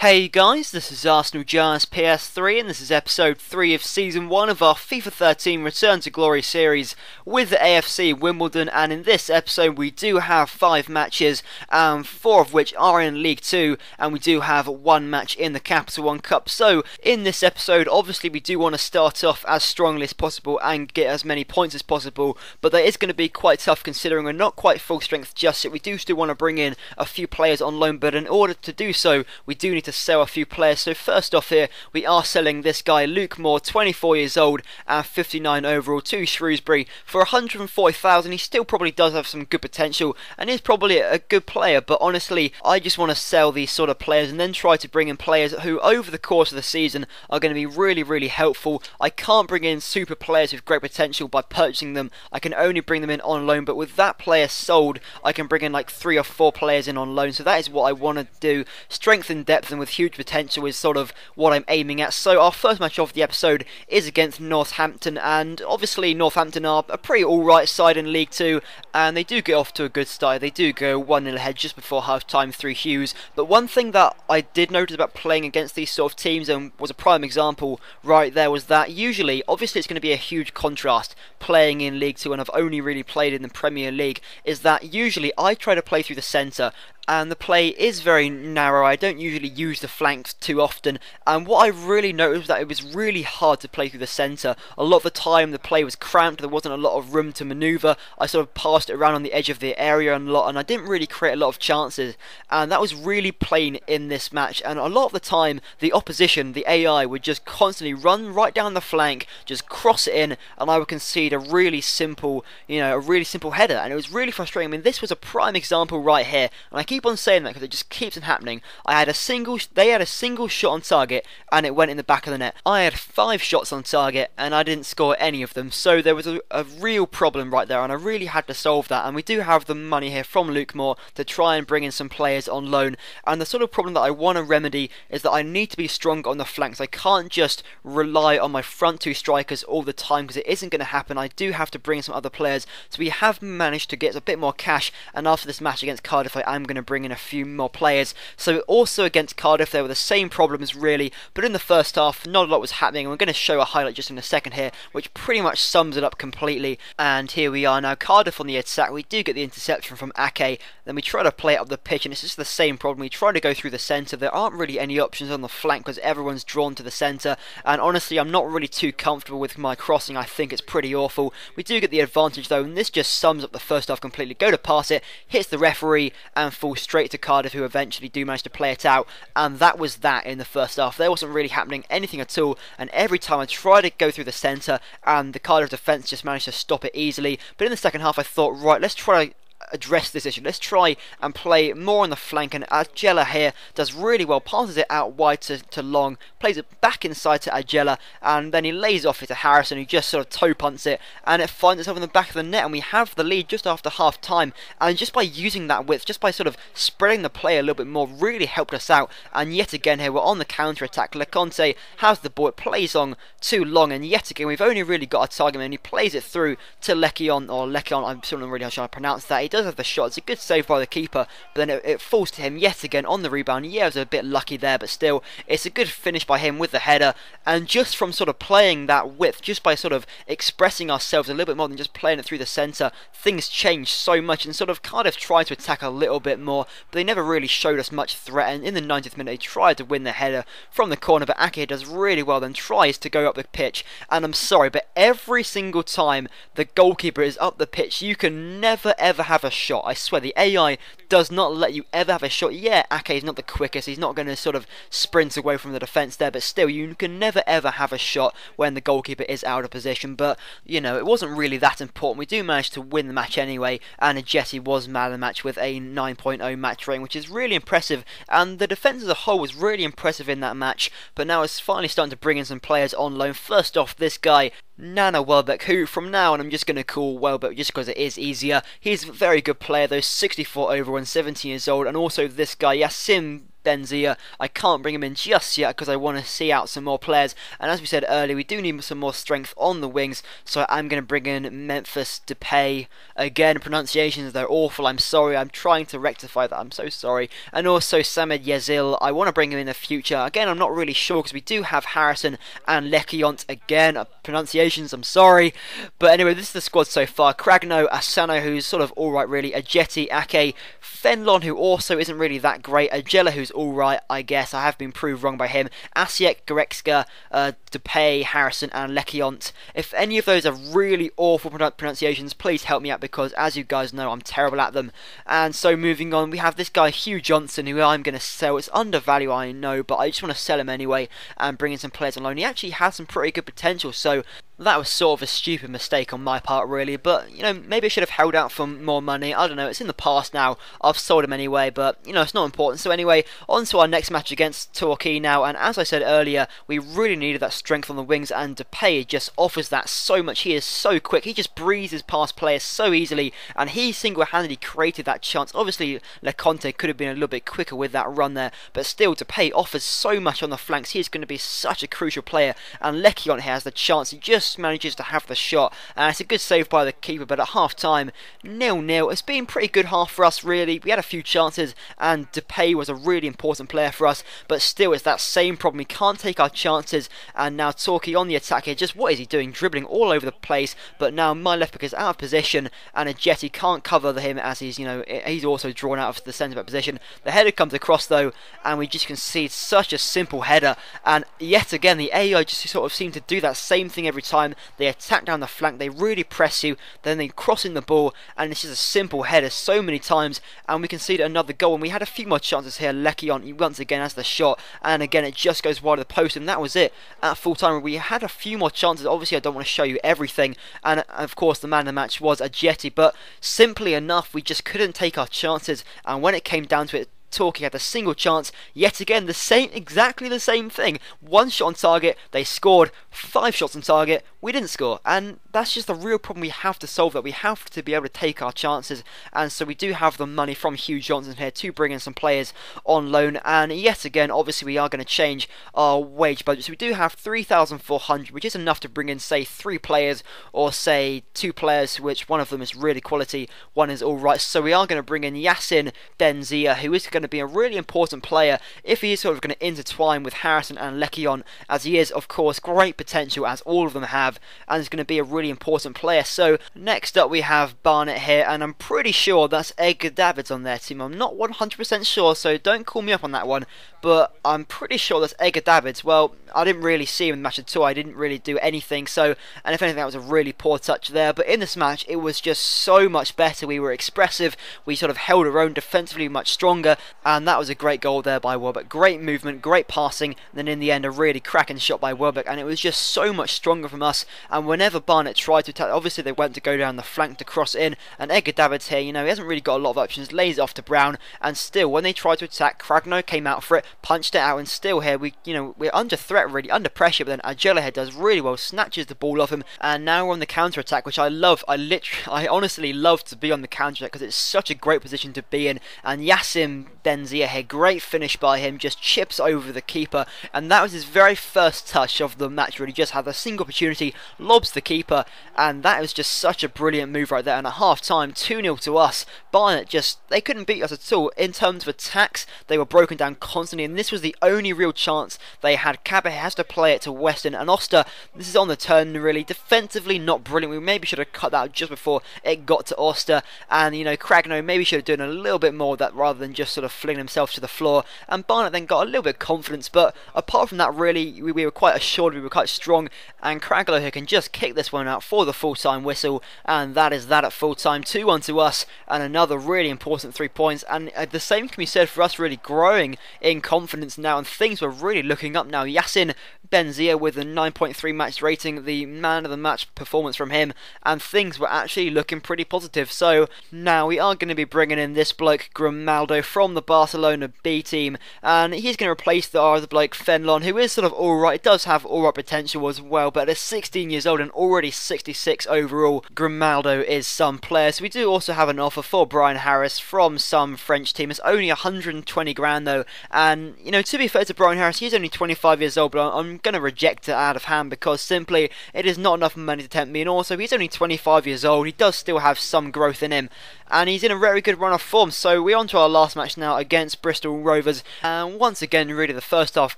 Hey guys, this is Arsenal Giants PS3 and this is episode 3 of season 1 of our FIFA 13 Return to Glory series with the AFC Wimbledon, and in this episode we do have 5 matches, 4 of which are in League 2, and we do have 1 match in the Capital One Cup. So in this episode obviously we do want to start off as strongly as possible and get as many points as possible, but that is going to be quite tough considering we're not quite full strength just yet. We do still want to bring in a few players on loan, but in order to do so we do need to sell a few players. So first off here we are selling this guy Luke Moore, 24 years old and 59 overall, to Shrewsbury for 140,000. He still probably does have some good potential and is probably a good player, but honestly I just want to sell these sort of players and then try to bring in players who over the course of the season are going to be really helpful. I can't bring in super players with great potential by purchasing them. I can only bring them in on loan, but with that player sold I can bring in like 3 or 4 players in on loan. So that is what I want to do. Strength and depth and with huge potential is sort of what I'm aiming at. So our first match of the episode is against Northampton, and obviously Northampton are a pretty alright side in League 2 and they do get off to a good start. They do go 1-0 ahead just before half time through Hughes. But one thing that I did notice about playing against these sort of teams, and was a prime example right there, was that usually, obviously it's going to be a huge contrast playing in League 2 and I've only really played in the Premier League, is that usually I try to play through the centre and the play is very narrow. I don't usually use the flanks too often, and what I really noticed was that it was really hard to play through the centre. A lot of the time the play was cramped, there wasn't a lot of room to manoeuvre. I sort of passed it around on the edge of the area a lot and I didn't really create a lot of chances, and that was really plain in this match. And a lot of the time the opposition, the AI, would just constantly run right down the flank, just cross it in, and I would concede a really simple, header, and it was really frustrating. I mean, this was a prime example right here, and I keep on saying that because it just keeps on happening. They had a single shot on target and it went in the back of the net. I had 5 shots on target and I didn't score any of them, so there was a real problem right there and I really had to solve that. And we do have the money here from Luke Moore to try and bring in some players on loan, and the sort of problem that I want to remedy is that I need to be stronger on the flanks. I can't just rely on my front 2 strikers all the time because it isn't going to happen. I do have to bring in some other players, so we have managed to get a bit more cash, and after this match against Cardiff I am going to bring in a few more players. So also against Cardiff there were the same problems really, but in the first half not a lot was happening, and we're going to show a highlight just in a second here which pretty much sums it up completely. And here we are now, Cardiff on the attack. We do get the interception from Ake, then we try to play it up the pitch and it's just the same problem. We try to go through the centre, there aren't really any options on the flank because everyone's drawn to the centre, and honestly I'm not really too comfortable with my crossing. I think it's pretty awful. We do get the advantage though, and this just sums up the first half completely. Go to pass it, hits the referee and falls straight to Cardiff, who eventually do manage to play it out, and that was that in the first half. There wasn't really happening anything at all, and every time I tried to go through the centre and the Cardiff defence just managed to stop it easily. But in the second half I thought, right, let's try address this issue. Let's try and play more on the flank, and Agella here does really well, passes it out wide to Long, plays it back inside to Agella, and then he lays off it to Harrison, who just sort of toe punts it, and it finds itself in the back of the net, and we have the lead just after half time. And just by using that width, just by sort of spreading the play a little bit more, really helped us out. And yet again here we're on the counter attack. Leconte has the ball, it plays on too Long, and yet again we've only really got a target man, and he plays it through to Lekion, I'm still not really sure how to pronounce that. He does have the shot, it's a good save by the keeper, but then it falls to him yet again on the rebound. Yeah, it was a bit lucky there, but still it's a good finish by him with the header. And just from sort of playing that width, just by sort of expressing ourselves a little bit more than just playing it through the centre, things changed so much, and sort of Cardiff tried to attack a little bit more, but they never really showed us much threat. And in the 90th minute they tried to win the header from the corner, but Ake does really well, then tries to go up the pitch, and I'm sorry, but every single time the goalkeeper is up the pitch you can never ever have a shot. I swear the AI does not let you ever have a shot. Yeah, Ake is not the quickest, he's not going to sort of sprint away from the defence there, but still you can never ever have a shot when the goalkeeper is out of position. But you know, it wasn't really that important. We do manage to win the match anyway, and Ajeti was man of the match with a 9.0 match rating, which is really impressive, and the defence as a whole was really impressive in that match. But now it's finally starting to bring in some players on loan. First off, this guy Nana Welbeck, who from now on I'm just going to call Welbeck just because it is easier. He's a very good player though, 64 overall and 17 years old. And also this guy Yassim Benzia. I can't bring him in just yet because I want to see out some more players, and as we said earlier, we do need some more strength on the wings, so I'm going to bring in Memphis Depay. Again, pronunciations, they're awful, I'm sorry, I'm trying to rectify that, I'm so sorry. And also Samed Yazil, I want to bring him in the future. Again, I'm not really sure because we do have Harrison and Lekiont. Again, pronunciations, I'm sorry. But anyway, this is the squad so far. Cragno, Asano, who's sort of alright really, Ajeti, Ake, Fenlon, who also isn't really that great, Agella, who's alright, I guess, I have been proved wrong by him, Asiek, Goretzka, Depay, Harrison and Lekiont. If any of those are really awful pronunciations, please help me out because as you guys know, I'm terrible at them. And so moving on, we have this guy Hugh Johnson, who I'm going to sell. It's undervalued, I know, but I just want to sell him anyway and bring in some players on loan. He actually has some pretty good potential, so that was sort of a stupid mistake on my part really, but you know, maybe I should have held out for more money. I don't know, it's in the past now, I've sold him anyway, but you know, it's not important. So anyway, on to our next match against Torquay now, and as I said earlier, we really needed that strength on the wings, and Depay just offers that so much. He is so quick, he just breezes past players so easily, and he single-handedly created that chance. Obviously Leconte could have been a little bit quicker with that run there, but still Depay offers so much on the flanks. He is going to be such a crucial player, and Lekiont has the chance. He just manages to have the shot, and it's a good save by the keeper. But at half time, 0-0. It's been a pretty good half for us really. We had a few chances and Depay was a really important player for us, but still it's that same problem. We can't take our chances, and now Torquay on the attack here. Just what is he doing? Dribbling all over the place, but now my left back is out of position and Ajeti can't cover him as he's, you know, he's also drawn out of the centre back position. The header comes across though, and we just concede such a simple header, and yet again the AI just sort of seem to do that same thing every time. They attack down the flank, they really press you, then they cross in the ball, and it's just a simple header so many times, and we conceded another goal. And we had a few more chances here. Lekiont once again has the shot, and again it just goes wide of the post, and that was it. At full time we had a few more chances. Obviously I don't want to show you everything, and of course the man of the match was Ajeti, but simply enough we just couldn't take our chances, and when it came down to it, Torquay had a single chance, yet again exactly the same thing. One shot on target, they scored. 5 shots on target, we didn't score, and that's just the real problem we have to solve. That we have to be able to take our chances, and so we do have the money from Hugh Johnson here to bring in some players on loan. And yet again, obviously we are going to change our wage budget, so we do have 3,400, which is enough to bring in say 3 players, or say 2 players, which one of them is really quality, one is alright. So we are going to bring in Yassin Benzia, who is going to be a really important player if he is sort of going to intertwine with Harrison and Lekiont, as he is of course great potential, as all of them have, and is going to be a really important player. So next up we have Barnet here, and I'm pretty sure that's Edgar Davids on their team. I'm not 100% sure, so don't call me up on that one, but I'm pretty sure that's Edgar Davids. Well, I didn't really see him in the match at all, I didn't really do anything, so, and if anything that was a really poor touch there. But in this match it was just so much better. We were expressive, we sort of held our own defensively, much stronger, and that was a great goal there by Welbeck. Great movement, great passing, and then in the end a really cracking shot by Welbeck, and it was just so much stronger from us. And whenever Barnet tried to attack, obviously they went to go down the flank to cross in, and Edgar Davids here, you know, he hasn't really got a lot of options, lays it off to Brown, and still when they tried to attack, Cragno came out for it, punched it out, and still here we're under threat really, under pressure, but then Agella here does really well, snatches the ball off him, and now we're on the counter attack, which I love. I honestly love to be on the counter attack because it's such a great position to be in. And Yassin Benzia here, great finish by him, just chips over the keeper, and that was his very first touch of the match really. Just had a single opportunity, lobs the keeper, and that was just such a brilliant move right there. And at half time, 2-0 to us. Barnet they couldn't beat us at all. In terms of attacks, they were broken down constantly, and this was the only real chance they had. Cabot has to play it to Weston, and Oster, this is on the turn really. Defensively not brilliant, we maybe should have cut that out just before it got to Oster, and you know, Cragno maybe should have done a little bit more of that rather than just sort of flinging himself to the floor. And Barnet then got a little bit of confidence, but apart from that really, we were quite assured, we were quite strong, and Craglo here can just kick this one out for the full-time whistle, and that is that at full-time. 2-1 to us, and another really important 3 points, and the same can be said for us, really growing in confidence now, and things were really looking up now. Yassin Benzia with a 9.3 match rating, the man of the match performance from him, and things were actually looking pretty positive. So now we are going to be bringing in this bloke Grimaldo from the Barcelona B team, and he's going to replace the other bloke Fenlon, who is sort of alright, does have alright potential as well, but at 16 years old and already 66 overall, Grimaldo is some player. So we do also have an offer for Brian Harris from some French team. It's only 120 grand though, and you know, to be fair to Brian Harris, he's only 25 years old, but I'm going to reject it out of hand because simply it is not enough money to tempt me, and also he's only 25 years old. He does still have some growth in him, and he's in a very good run of form. So we're on to our last match now against Bristol Rovers, and once again really the first half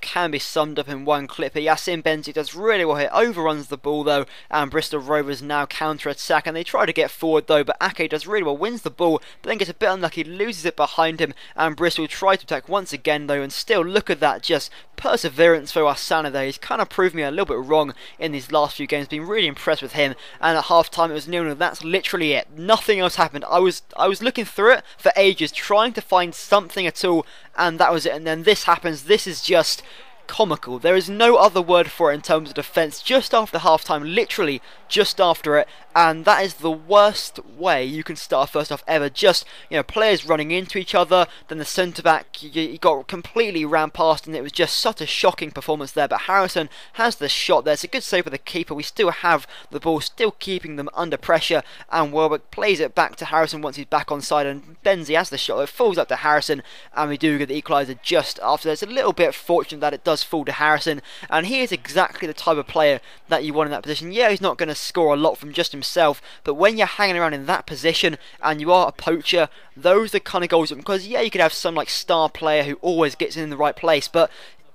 can be summed up in one clip here. Yassine Benzi does really well here, overruns the ball though, and Bristol Rovers now counter-attack, and they try to get forward though, but Ake does really well, wins the ball, but then gets a bit unlucky, loses it behind him, and Bristol try to attack once again though, and still look at that, just perseverance for Asana there. He's kind of proved me a little bit wrong in these last few games, been really impressed with him, and at half time it was 0-0. That's literally it, nothing else happened. I was looking through it for ages, trying to find something at all, and that was it, and then this happens. This is just comical. There is no other word for it in terms of defence. Just after half time, literally just after it, and that is the worst way you can start a first half ever. Just, you know, players running into each other, then the centre back he got completely ran past, and it was just such a shocking performance there. But Harrison has the shot there. It's a good save with the keeper. We still have the ball, still keeping them under pressure, and Welbeck plays it back to Harrison once he's back on side, and Benzi has the shot. It falls up to Harrison, and we do get the equaliser just after. It's a little bit fortunate that it does fall to Harrison, and he is exactly the type of player that you want in that position. Yeah, he's not going to score a lot from just himself, but when you're hanging around in that position and you are a poacher, those are the kind of goals, because yeah, you could have some like star player who always gets in the right place, but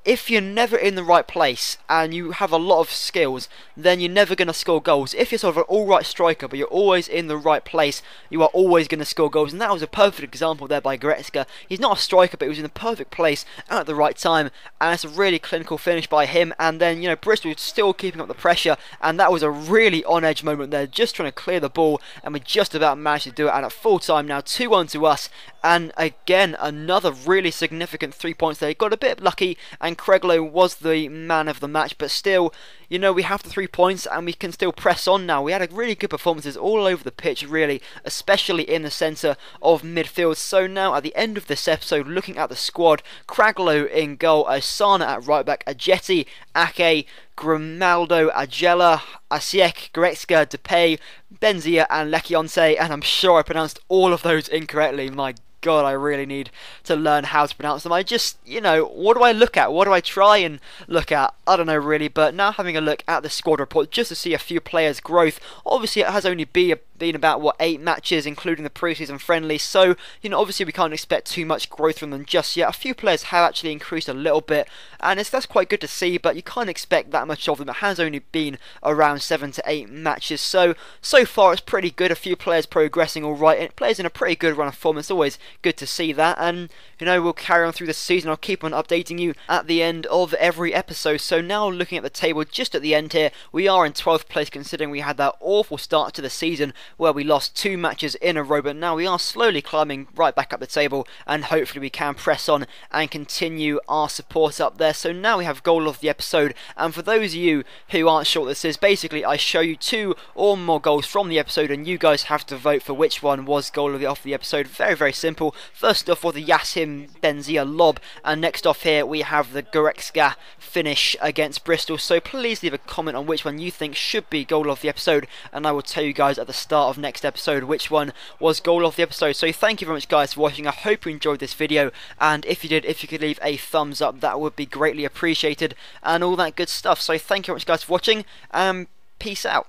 if you're never in the right place and you have a lot of skills, then you're never going to score goals. If you're sort of an alright striker but you're always in the right place, you are always going to score goals, and that was a perfect example there by Goretzka. He's not a striker, but he was in the perfect place at the right time, and it's a really clinical finish by him. And then, you know, Bristol still keeping up the pressure, and that was a really on-edge moment there, just trying to clear the ball, and we just about managed to do it. And at full time now, 2-1 to us, and again another really significant 3 points there. He got a bit lucky, and Craiglow was the man of the match, but still, you know, we have the 3 points and we can still press on now. We had a really good performances all over the pitch really, especially in the centre of midfield. So now at the end of this episode, looking at the squad, Craiglow in goal, Asana at right back, Ajeti, Ake, Grimaldo, Agela, Asiek, Goretzka, Depay, Benzia and Lekionce, and I'm sure I pronounced all of those incorrectly. My God, I really need to learn how to pronounce them. I just, you know, what do I look at? What do I try and look at? I don't know really, but now having a look at the squad report just to see a few players' growth. Obviously it has only been about, what, 8 matches, including the pre-season friendly, so, you know, obviously we can't expect too much growth from them just yet. A few players have actually increased a little bit, and that's quite good to see, but you can't expect that much of them. It has only been around 7 to 8 matches, so far it's pretty good. A few players progressing alright, and players in a pretty good run of form. It's always good to see that, and, you know, we'll carry on through the season. I'll keep on updating you at the end of every episode. So now looking at the table just at the end here, we are in 12th place, considering we had that awful start to the season where we lost 2 matches in a row, but now we are slowly climbing right back up the table, and hopefully we can press on and continue our support up there. So now we have goal of the episode, and for those of you who aren't sure what this is, basically I show you 2 or more goals from the episode, and you guys have to vote for which one was goal of the episode. Very, very simple. First off was the Yassine Benzia lob, and next off here we have the Goretzka finish against Bristol. So please leave a comment on which one you think should be goal of the episode, and I will tell you guys at the start of next episode which one was goal of the episode. So thank you very much guys for watching. I hope you enjoyed this video, and if you did, if you could leave a thumbs up, that would be greatly appreciated, and all that good stuff. So thank you very much guys for watching, and peace out.